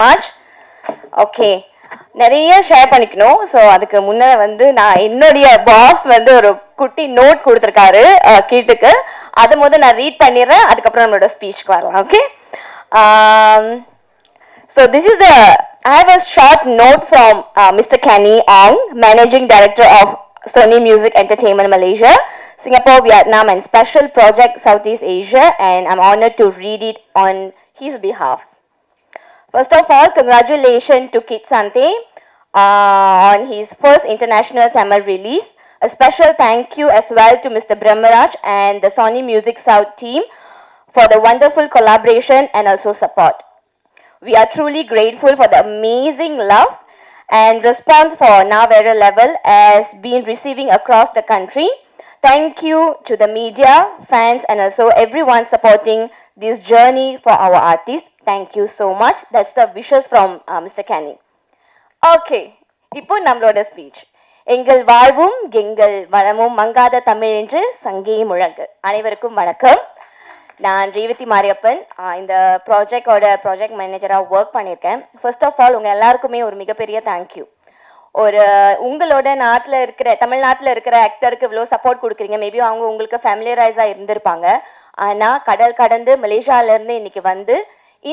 March. Okay. நிறைய share பண்ணிக்கணும். So அதுக்கு முன்னே வந்து நான் என்னுடைய பாஸ் வந்து ஒரு குட்டி நோட் கொடுத்துருக்காரு கீட்டுக்கு. அதை நான் ரீட் பண்ணிடுறேன். அதுக்கப்புறம் நம்மளோட ஸ்பீச்சுக்கு வரலாம். Okay. So this is I have a short note from Mr. Kenny Ong, Managing Director of Sony Music Entertainment Malaysia, Singapore, Vietnam, and Special Project Southeast Asia, and I'm honored to read it on his behalf. First of all, congratulations to Kit Santhe on his first international Tamil release. A special thank you as well to Mr. Brahmaraj and the Sony Music South team for the wonderful collaboration and also support. We are truly grateful for the amazing love and response for NAA VERA level as been receiving across the country. Thank you to the media, fans, and also everyone supporting this journey for our artists. Thank you so much. That's the wishes from Mr. Kenny. Okay, இப்போ நம்மளோட speech. எங்கள் வாழ்வும் எங்கள் வளமும் மங்காத தமிழ் என்று சங்கே முழங்கு. அனைவருக்கும் வணக்கம். நான் ரேவதி மாரியப்பன். இந்த ப்ராஜெக்ட் மேனேஜராக ஒர்க் பண்ணியிருக்கேன். ஃபர்ஸ்ட் ஆஃப் ஆல் உங்கள் எல்லாருக்குமே ஒரு மிகப்பெரிய தேங்க்யூ. ஒரு உங்களோட நாட்டில் இருக்கிற தமிழ்நாட்டில் இருக்கிற ஆக்டருக்கு இவ்வளோ சப்போர்ட் கொடுக்குறீங்க. மேபி அவங்க உங்களுக்கு ஃபேமிலியரைஸாக இருந்திருப்பாங்க. ஆனால் கடல் கடந்து மலேசியாவிலேருந்து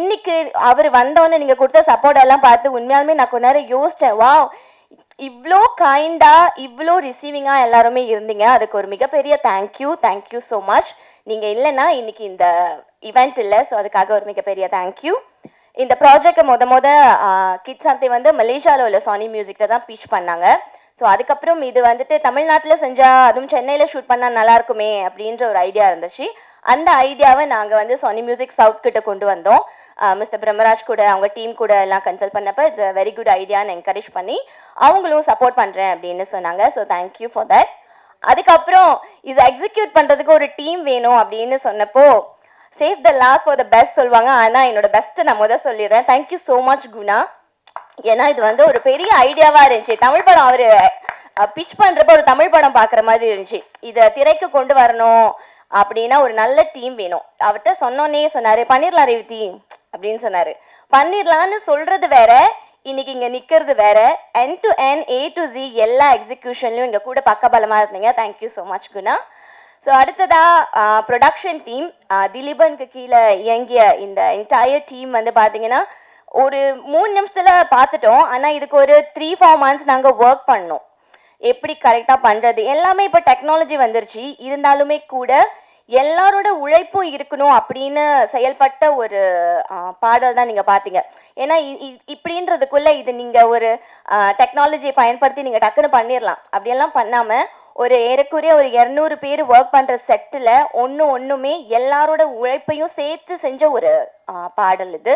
இன்னைக்கு அவர் வந்தோன்னு நீங்கள் கொடுத்த சப்போர்ட் எல்லாம் பார்த்து உண்மையாலுமே நான் கொஞ்ச நேரம் யோசித்தேன். வா, இவ்வளோ கைண்டாக இவ்வளோ ரிசீவிங்காக எல்லாருமே இருந்தீங்க. அதுக்கு ஒரு மிகப்பெரிய தேங்க்யூ ஸோ மச். நீங்கள் இல்லைன்னா இன்னைக்கு இந்த இவெண்ட் இல்லை. ஸோ அதுக்காக ஒரு மிகப்பெரிய தேங்க்யூ. இந்த ப்ராஜெக்டை கிட் சந்தை மலேசியாவில் உள்ள சானி மியூசிக்கில் தான் பீச் பண்ணாங்க. ஸோ அதுக்கப்புறம் இது தமிழ்நாட்டில் செஞ்சால் அதுவும் சென்னையில் ஷூட் பண்ணால் நல்லாயிருக்குமே அப்படின்ற ஒரு ஐடியா இருந்துச்சு. அந்த ஐடியாவை நாங்கள் சானி மியூசிக் சவுத் கிட்ட கொண்டு வந்தோம். மிஸ்டர் பிரம்மராஜ் கூட அவங்க டீம் கூட எல்லாம் கன்சல்ட் பண்ணப்போ இட்ஸ் வெரி குட் ஐடியான்னு என்கரேஜ் பண்ணி அவங்களும் சப்போர்ட் பண்ணுறேன் அப்படின்னு சொன்னாங்க. So thank you for that. அதுக்கப்புறம் இது எக்ஸிக்யூட் பண்ணுறதுக்கு ஒரு டீம் வேணும் அப்படின்னு சொன்னப்போ save the last for the best சொல்லுவாங்க. ஆனால் என்னோட பெஸ்ட்டு நான் சொல்லிடுறேன். Thank you so much Guna. ஏன்னா இது ஒரு பெரிய ஐடியாவாக இருந்துச்சு. தமிழ் படம் அவர் பிச் பண்ணுறப்ப ஒரு தமிழ் படம் பார்க்குற மாதிரி இருந்துச்சு. இதை திரைக்கு கொண்டு வரணும் அப்படின்னா ஒரு நல்ல டீம் வேணும். அவர்கிட்ட சொன்னோன்னே சொன்னார், பண்ணிடலாம் ரேவதி அப்படின்னு சொன்னார். பண்ணிடலான்னு சொல்கிறது வேற, இன்னைக்கு இங்கே நிற்கிறது வேற. End to end, A to Z எல்லா எக்ஸிக்யூஷன்லையும் இங்கே கூட பக்கபலமாக இருந்தீங்க. Thank you so much Guna. So அடுத்ததாக ப்ரொடக்ஷன் டீம் திலீபனுக்கு கீழே இயங்கிய இந்த என்டையர் டீம் பார்த்தீங்கன்னா ஒரு 3 நிமிஷத்தில் பார்த்துட்டோம். ஆனால் இதுக்கு ஒரு 3-4 months நாங்கள் ஒர்க் பண்ணோம். எப்படி கரெக்டாக பண்ணுறது எல்லாமே இப்போ டெக்னாலஜி வந்துருச்சு. இருந்தாலுமே கூட எல்லாரோட உழைப்பும் இருக்கணும் அப்படின்னு செயல்பட்ட ஒரு பாடல் தான் நீங்கள் பார்த்தீங்க. ஏன்னா இப்படின்றதுக்குள்ள இது நீங்கள் ஒரு டெக்னாலஜியை பயன்படுத்தி நீங்கள் டக்குன்னு பண்ணிடலாம். அப்படியெல்லாம் பண்ணாமல் ஒரு ஏறக்குறைய ஒரு 200 பேர் ஒர்க் பண்ணுற செட்டில் ஒன்றுமே எல்லாரோட உழைப்பையும் சேர்த்து செஞ்ச ஒரு பாடல் இது.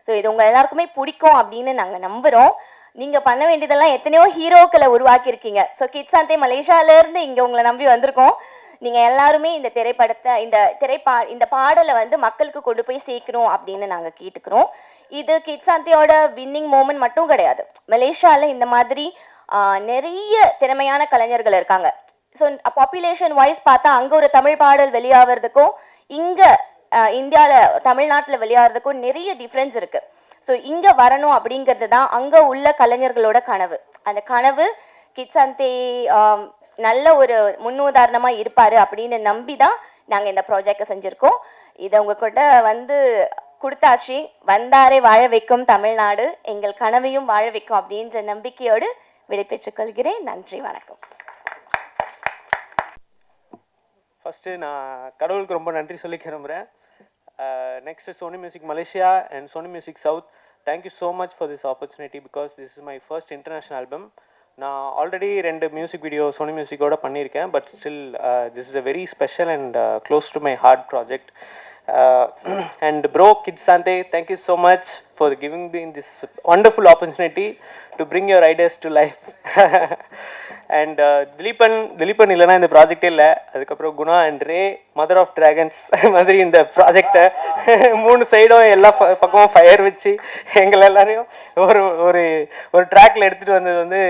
ஸோ இது உங்கள் எல்லாருக்குமே பிடிக்கும் அப்படின்னு நாங்கள் நம்புகிறோம். நீங்கள் பண்ண வேண்டியதெல்லாம் எத்தனையோ ஹீரோக்களை உருவாக்கியிருக்கீங்க. ஸோ கிட் சந்தை மலேசியாவிலேருந்து இங்கே உங்களை நம்பி வந்திருக்கோம். நீங்கள் எல்லாருமே இந்த திரைப்படத்தை இந்த பாடலை மக்களுக்கு கொண்டு போய் சேர்க்கணும் அப்படின்னு நாங்கள் கேட்டுக்கிறோம். இது கிட் சந்தையோட வின்னிங் மூமெண்ட் மட்டும் கிடையாது. மலேசியாவில் இந்த மாதிரி நிறைய திறமையான கலைஞர்கள் இருக்காங்க. ஸோ பாப்புலேஷன் வைஸ் பார்த்தா அங்கே ஒரு தமிழ் பாடல் வெளியாகிறதுக்கும் இங்கே இந்தியாவில் தமிழ்நாட்டில் வெளியாகிறதுக்கும் நிறைய டிஃப்ரென்ஸ் இருக்குது. ஸோ இங்கே வரணும் அப்படிங்கிறது தான் அங்கே உள்ள கலைஞர்களோட கனவு. அந்த கனவு கிட் சந்தை நல்ல ஒரு முன்னுதாரணமாக இருப்பார் அப்படின்னு நம்பி தான் நாங்கள் இந்த ப்ராஜெக்டை செஞ்சுருக்கோம். இதை உங்ககிட்ட கொடுத்தாச்சு. வந்தாரே வாழ வைக்கும் தமிழ்நாடு, எங்கள் கனவையும் வாழ வைக்கும் அப்படின்ற நம்பிக்கையோடு விடைபெற்றுக் கொள்கிறேன். நன்றி, வணக்கம். ஃபஸ்ட்டு நான் கடவுளுக்கு ரொம்ப நன்றி சொல்லி கிளம்புறேன். Next Sony Music Malaysia and Sony Music South, thank you so much for this opportunity because this is my first international album. நான் ஆல்ரெடி 2 மியூசிக் வீடியோ சோனி மியூசிக்கோட பண்ணியிருக்கேன். But still this is a very special and close to my heart project. And bro Kid Santhe, thank you so much for giving me this wonderful opportunity to bring your ideas to life. And Dhileepan இல்லைனா இந்த ப்ராஜெக்டே இல்லை. அதுக்கப்புறம் Guna and Ray, mother of dragons மாதிரி இந்த ப்ராஜெக்டை 3 சைடும் எல்லா பக்கமும் ஃபயர் வச்சு எங்களை எல்லாரையும் ஒரு ஒரு ஒரு ட்ராக்ல எடுத்துகிட்டு வந்தது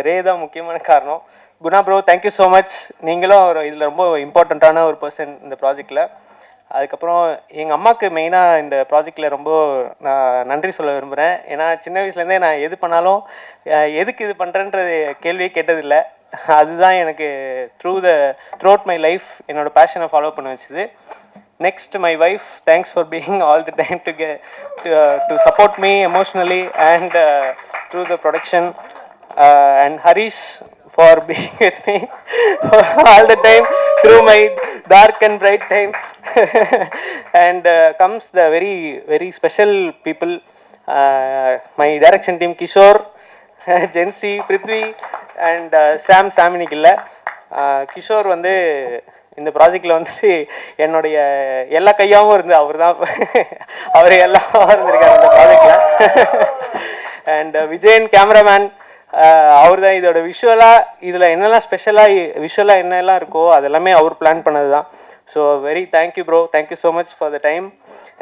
ரே தான் முக்கியமான காரணம். Guna bro, thank you so much. நீங்களும் இதில் ரொம்ப இம்பார்ட்டண்ட்டான ஒரு பர்சன் இந்த ப்ராஜெக்டில். அதுக்கப்புறம் எங்கள் அம்மாவுக்கு மெயினாக இந்த ப்ராஜெக்டில் ரொம்ப நான் நன்றி சொல்ல விரும்புகிறேன். ஏன்னா சின்ன வயசுலேருந்தே நான் எது பண்ணாலும் எதுக்கு இது பண்ணுறேன்றது கேள்வியே கேட்டதில்லை. அதுதான் எனக்கு த்ரூ அவுட் மை லைஃப் என்னோடய பேஷனை ஃபாலோ பண்ண வச்சுது. Next, my wife, thanks for being all the time to support me emotionally and through the production. And Harish for being with me all the time through my dark and bright times. And comes the very, very special people. My direction team, Kishore, Jensi, Prithvi, and Sam இன்னைக்கு கிஷோர் வந்து இந்த ப்ராஜெக்டில் வந்துட்டு என்னுடைய எல்லா கையாகவும் இருந்து அவர் தான் அவர் எல்லாம் இருந்திருக்காரு இந்த ப்ராஜெக்டில். அண்ட் விஜயன் கேமராமேன், அவர் தான் இதோட விஷுவலாக இதில் என்னெல்லாம் ஸ்பெஷலாக விஷுவலாக என்னெல்லாம் இருக்கோ அதெல்லாமே அவர் பிளான் பண்ணது தான். So very thank you bro, thank you so much for the time.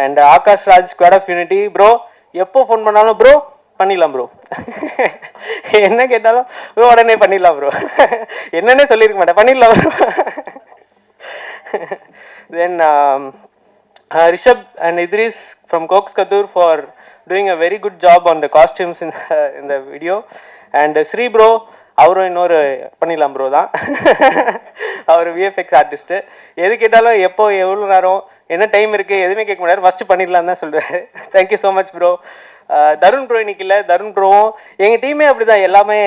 And Akash Raj squad of unity bro, எப்போ ஃபோன் பண்ணாலும் ப்ரோ பண்ணிடலாம் ப்ரோ, என்ன கேட்டாலும் ப்ரோ உடனே பண்ணிடலாம் ப்ரோ, என்னன்னே சொல்லியிருக்க மாட்டேன், பண்ணிடலாம் bro. Then Rishabh and Idris from Cox Katur for doing a very good job on the costumes in the video. And Sri bro, அவரும் இன்னொரு பண்ணிடலாம் ப்ரோ தான், அவர் விஎஃப்எக்ஸ் ஆர்டிஸ்ட்டு. எது கேட்டாலும் எப்போ எவ்வளோ நேரம் என்ன டைம் இருக்குது எதுவுமே கேட்க முடியாது, ஃபஸ்ட்டு பண்ணிடலாம் தான் சொல்லுவார். Thank you so much bro. Tarun bro இன்னைக்கு இல்லை, தருண் ப்ரோவும் எங்கள் டீமே அப்படி தான், எல்லாமே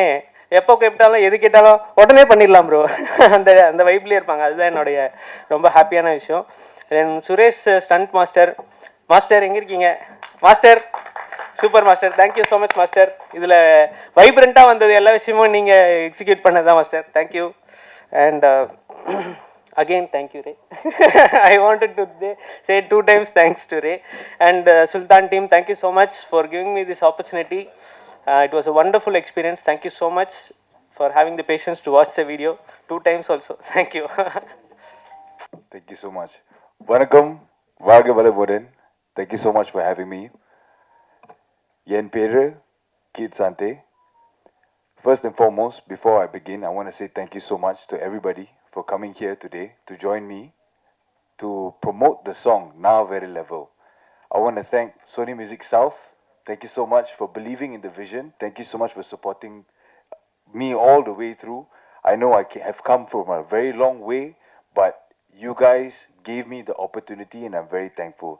எப்போ கேட்டாலும் எது கேட்டாலும் உடனே பண்ணிடலாம் ப்ரோ, அந்த அந்த வைப்லேயே இருப்பாங்க. அதுதான் என்னுடைய ரொம்ப ஹாப்பியான விஷயம். தென் சுரேஷ் ஸ்டண்ட் மாஸ்டர், மாஸ்டர் எங்கே இருக்கீங்க master? Super master, thank you so much master. இதில் வைப்ரண்ட்டாக வந்தது எல்லா விஷயமும் நீங்கள் எக்ஸிக்யூட் பண்ணது தான் master, thank you. And again thank you Ray. I wanted to say 2 times thanks to Ray and Sultan team, thank you so much for giving me this opportunity. It was a wonderful experience. Thank you so much for having the patience to watch the video 2 times also. Thank you. Thank you so much. Vanakkam, Varga Valamudan. Thank you so much for having me. Yen Peru, Kid Santhe. First and foremost, before I begin, I want to say thank you so much to everybody for coming here today to join me to promote the song NAA VERA level. I want to thank Sony Music South. Thank you so much for believing in the vision. Thank you so much for supporting me all the way through. I know I have come from a very long way, but you guys gave me the opportunity and I'm very thankful.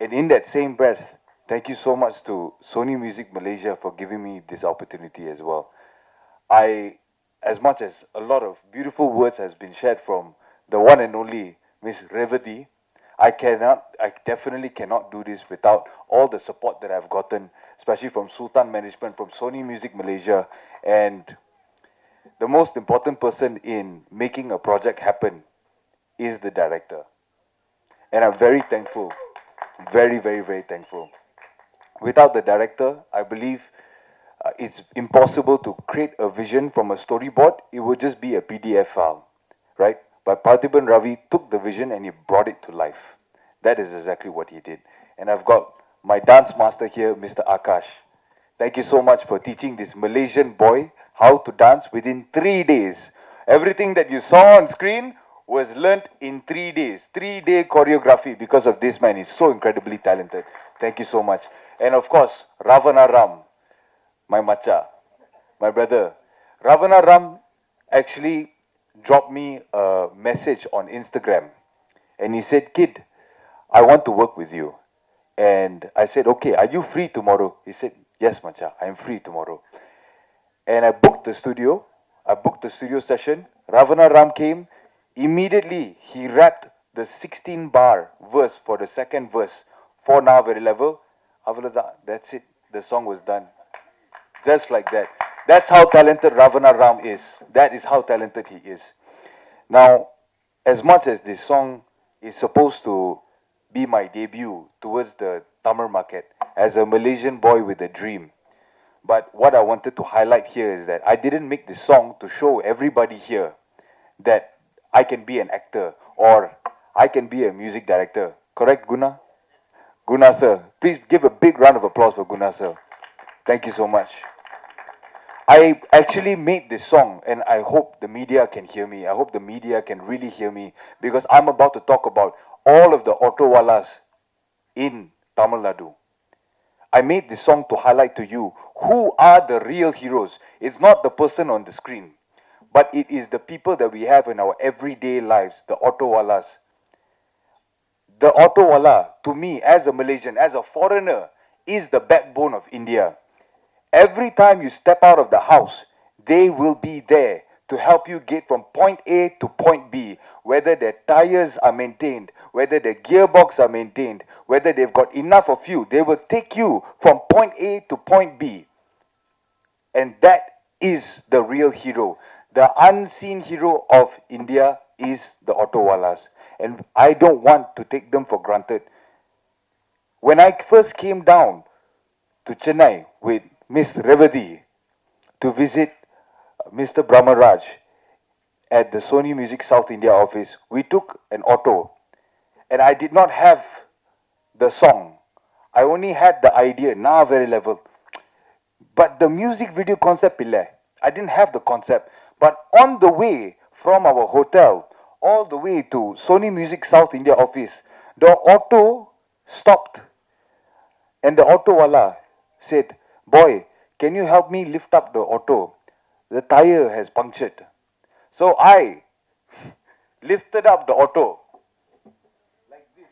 And in that same breath, thank you so much to Sony Music Malaysia for giving me this opportunity as well. As much as a lot of beautiful words has been shared from the one and only Miss Revati, I definitely cannot do this without all the support that I've gotten, especially from Sultan Management, from Sony Music Malaysia, and the most important person in making a project happen is the director. And I'm very thankful, very, very, very thankful. Without the director, I believe it's impossible to create a vision from a storyboard. It would just be a PDF file, right? But Parthiban Ravi took the vision and he brought it to life. That is exactly what he did. And I've got my dance master here, Mr. Akash. Thank you so much for teaching this Malaysian boy how to dance within 3 days. Everything that you saw on screen was learnt in 3 days. 3-day choreography because of this man. He's so incredibly talented. Thank you so much. And of course, Ravana Ram, my macha, my brother. Ravana Ram actually dropped me a message on Instagram. And he said, "Kid, I want to work with you." And I said, "Okay, are you free tomorrow?" He said, "Yes, macha, I'm free tomorrow." And I booked the studio. I booked the studio session. Ravana Ram came. Immediately, he rapped the 16-bar verse for the second verse for NAA VERA level. That's it. The song was done. Just like that. That's how talented Ravana Ram is. That is how talented he is. Now, as much as this song is supposed to be my debut towards the Tamil market as a Malaysian boy with a dream, but what I wanted to highlight here is that I didn't make this song to show everybody here that I can be an actor or I can be a music director. Correct, Guna? Guna sir. Please give a big round of applause for Guna sir. Thank you so much. I actually made this song and I hope the media can hear me. I hope the media can really hear me because I'm about to talk about all of the auto wallas in Tamil Nadu. I made this song to highlight to you who are the real heroes. It's not the person on the screen, but it is the people that we have in our everyday lives, the auto wallas. The auto walla, to me, as a Malaysian, as a foreigner, is the backbone of India. Every time you step out of the house, they will be there to help you get from point A to point B, whether their tires are maintained, whether their gearbox are maintained, whether they've got enough of you, they will take you from point A to point B. And that is the real hero. The unseen hero of India is the auto wallas. And I don't want to take them for granted. When I first came down to Chennai with Miss Revati to visit Mr. Brahmaraj at the Sony Music South India office, we took an auto. And I did not have the song. I only had the idea, Na Vera level. But the music video concept, I didn't have the concept. But on the way from our hotel all the way to Sony Music South India office, the auto stopped. And the auto wala said, "Boy, can you help me lift up the auto? The tire has punctured." So I lifted up the auto like this.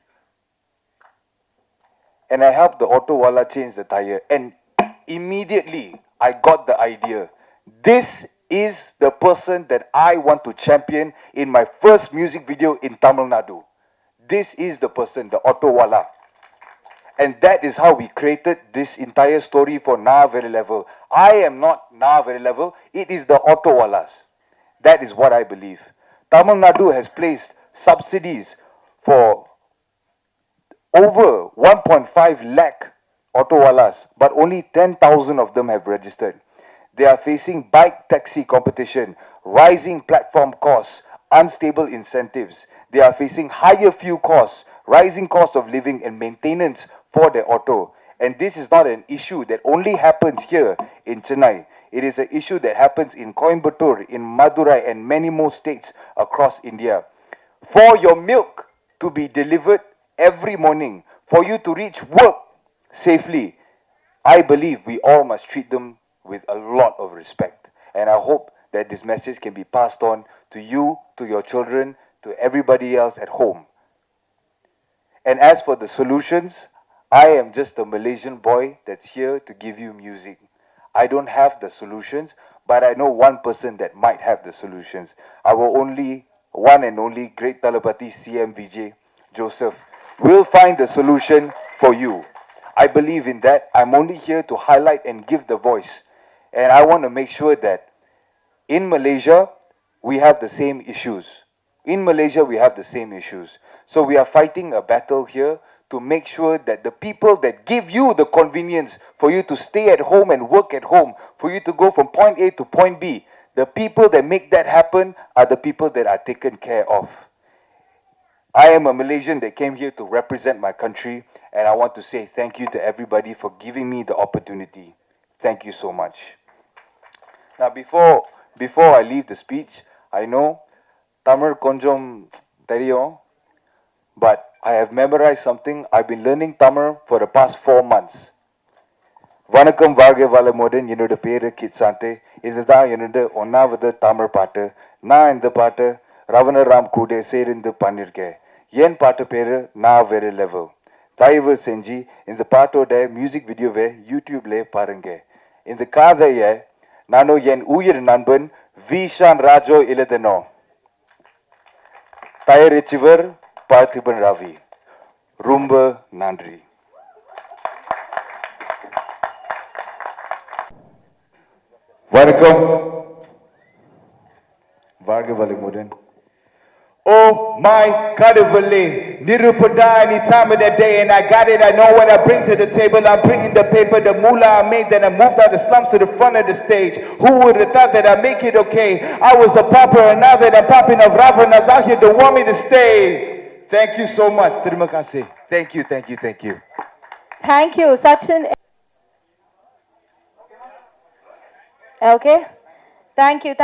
And I helped the auto wala change the tire. And immediately I got the idea. This is the person that I want to champion in my first music video in Tamil Nadu. This is the person, the auto wala. And that is how we created this entire story for Na Vera level. I am not Na Vera level. It is the auto wallas. That is what I believe. Tamil Nadu has placed subsidies for over 1.5 lakh auto wallas, but only 10,000 of them have registered. They are facing bike taxi competition, rising platform costs, unstable incentives. They are facing higher fuel costs, rising cost of living and maintenance for their auto. And this is not an issue that only happens here in Chennai. It is an issue that happens in Coimbatore, in Madurai, and many more states across India. For your milk to be delivered every morning, for you to reach work safely, I believe we all must treat them with a lot of respect. And I hope that this message can be passed on to you, to your children, to everybody else at home. And as for the solutions, I am just a Malaysian boy that's here to give you music. I don't have the solutions, but I know one person that might have the solutions. Our only, one and only great Crorepati CM Vijay Joseph will find the solution for you. I believe in that. I'm only here to highlight and give the voice. And I want to make sure that in Malaysia, we have the same issues. In Malaysia, we have the same issues. So we are fighting a battle here to make sure that the people that give you the convenience for you to stay at home and work at home, for you to go from point A to point B, the people that make that happen are the people that are taken care of. I am a Malaysian that came here to represent my country, and I want to say thank you to everybody for giving me the opportunity. Thank you so much. Now, before I leave the speech, I know Tamil konjam theriyum, but I have memorized something. I've been learning Tamil for the past 4 months. வணக்கம் வாழ்க வளமுடன் என்னோட பேரு kit சாந்தே இதுதான் என்னோட ஒன்னாவது தமிழ் பாட்டு நான் இந்த பாட்டு ரவணராம் கூட சேர்ந்து பண்ணிருக்கேன் என் பாட்டு பேரு நான் வேற லெவல் தயவு செஞ்சு இந்த பாட்டோட மியூசிக் வீடியோவை யூடியூப்ல பாருங்க இந்த கதையை நானும் என் உயிர் நண்பன் விஷான் ராஜோ எழுதணும் தயாரிச்சவர் பார்த்திபன் ராவி ரொம்ப நன்றி வணக்கம் வாழ்க வளமுடன் Oh my கடவுளே நிருபதா any time of the day and I got it I know what I bring to the table I'm bringing the paper the moolah I made then I moved out the slums to the front of the stage who would have thought that I make it okay I was a pauper and now that I'm popping of ravenas out here don't want me to stay thank you so much terima kasih thank you Thank you. Such an. Okay. Thank you.